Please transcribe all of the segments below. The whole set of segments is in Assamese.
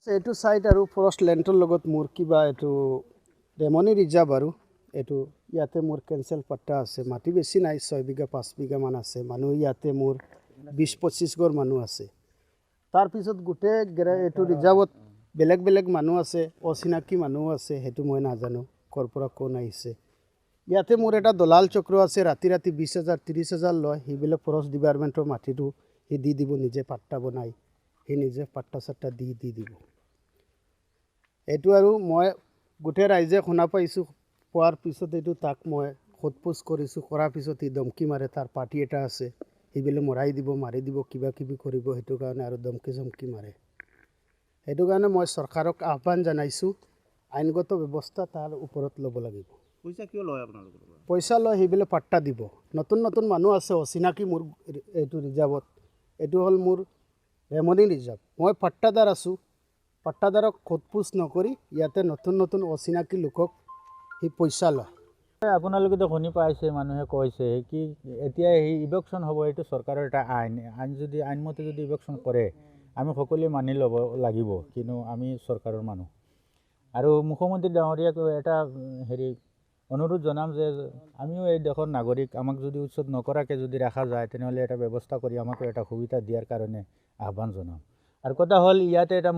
এইটো চাইড আৰু ফৰেষ্ট লেণ্ডৰ লগত মোৰ কিবা এইটো ৰেমনি ৰিজাৰ্ভ আৰু এইটো ইয়াতে মোৰ কেঞ্চেল পাট্টা আছে। মাটি বেছি নাই, 6 বিঘা 5 বিঘামান আছে। মানুহ ইয়াতে মোৰ 20-25 ঘৰ মানুহ আছে। তাৰপিছত গোটেই এইটো ৰিজাৰ্ভত বেলেগ বেলেগ মানুহ আছে, অচিনাকি মানুহ আছে, সেইটো মই নাজানো ক'ৰ পৰা কোন আহিছে। ইয়াতে মোৰ এটা দলাল চক্ৰ আছে, ৰাতি 20,000 30,000 লয়। সেইবিলাক ফৰেষ্ট ডিপাৰ্টমেণ্টৰ মাটিটো সি দি দিব, নিজে পাট্টা বনাই সি নিজে পাট্টা চাট্টা দি দিব। এইটো আৰু মই গোটেই ৰাইজে শুনা পাইছোঁ। পোৱাৰ পিছত এইটো তাক মই সোধ-পোছ কৰিছোঁ, কৰাৰ পিছত সি ধমকি মাৰে, তাৰ পাৰ্টি এটা আছে, সেইবিলাক মৰাই দিব, মাৰি দিব, কিবা কিবি কৰিব, সেইটো কাৰণে আৰু ধমকি চমকি মাৰে। সেইটো কাৰণে মই চৰকাৰক আহ্বান জনাইছোঁ, আইনগত ব্যৱস্থা তাৰ ওপৰত ল'ব লাগিব। পইচা কিয় লয় আপোনালোকৰ পৰা? পইচা লয়, সেইবিলাক পাট্টা দিব। নতুন নতুন মানুহ আছে অচিনাকি মোৰ এইটো ৰিজাৰ্ভত। এইটো হ'ল মোৰ ৰেমনি ৰিজাৰ্ভ। মই পাট্টাদাৰ আছোঁ। পাট্টাদাৰক সোধ-পোছ নকৰি ইয়াতে নতুন নতুন অচিনাকি লোকক সি পইচা লয়। আপোনালোকেতো শুনি পাইছে, মানুহে কৈছে কি এতিয়া এই ইভেকশ্যন হ'ব, এইটো চৰকাৰৰ এটা আইন যদি আইনমতে যদি ইভেকশ্যন কৰে আমি সকলোৱে মানি ল'ব লাগিব, কিন্তু আমি চৰকাৰৰ মানুহ। আৰু মুখ্যমন্ত্ৰী ডাঙৰীয়াক এটা অনুৰোধ জনাম যে আমিও এই দেশৰ নাগৰিক, আমাক যদি উচ্ছেদ নকৰাকৈ যদি ৰখা যায় তেনেহ'লে এটা ব্যৱস্থা কৰি আমাকো এটা সুবিধা দিয়াৰ কাৰণে আহ্বান জনাম। আৰু কথা হ'ল ইয়াতে এটা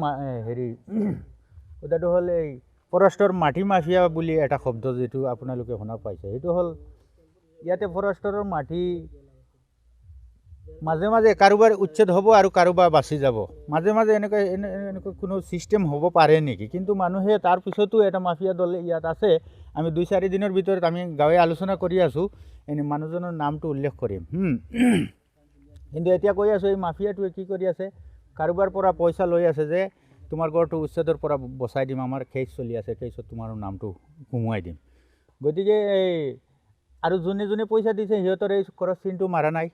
কথাটো হ'ল এই ফৰেষ্টৰ মাটি মাফিয়া বুলি এটা শব্দ যিটো আপোনালোকে শুনা পাইছে, সেইটো হ'ল ইয়াতে ফৰেষ্টৰৰ মাটি মাজে মাজে কাৰোবাৰ উচ্ছেদ হ'ব আৰু কাৰোবাৰ বাচি যাব। মাজে মাজে এনেকুৱা কোনো ছিষ্টেম হ'ব পাৰে নেকি? কিন্তু মানুহে তাৰপিছতো এটা মাফিয়া দল ইয়াত আছে। আমি 2-4 দিনৰ ভিতৰত আমি গাঁৱে আলোচনা কৰি আছোঁ, এনেই মানুহজনৰ নামটো উল্লেখ কৰিম। কিন্তু এতিয়া কৈ আছোঁ এই মাফিয়াটোৱে কি কৰি আছে, কাৰোবাৰ পৰা পইচা লৈ আছে যে তোমাৰ ঘৰটো উচ্ছেদৰ পৰা বচাই দিম, আমাৰ কেছ চলি আছে, কেছত তোমাৰ নামটো সোমোৱাই দিম। গতিকে এই আৰু যোনে যোনে পইচা দিছে সিহঁতৰ এই ক্ৰছ চিনটো মাৰা নাই।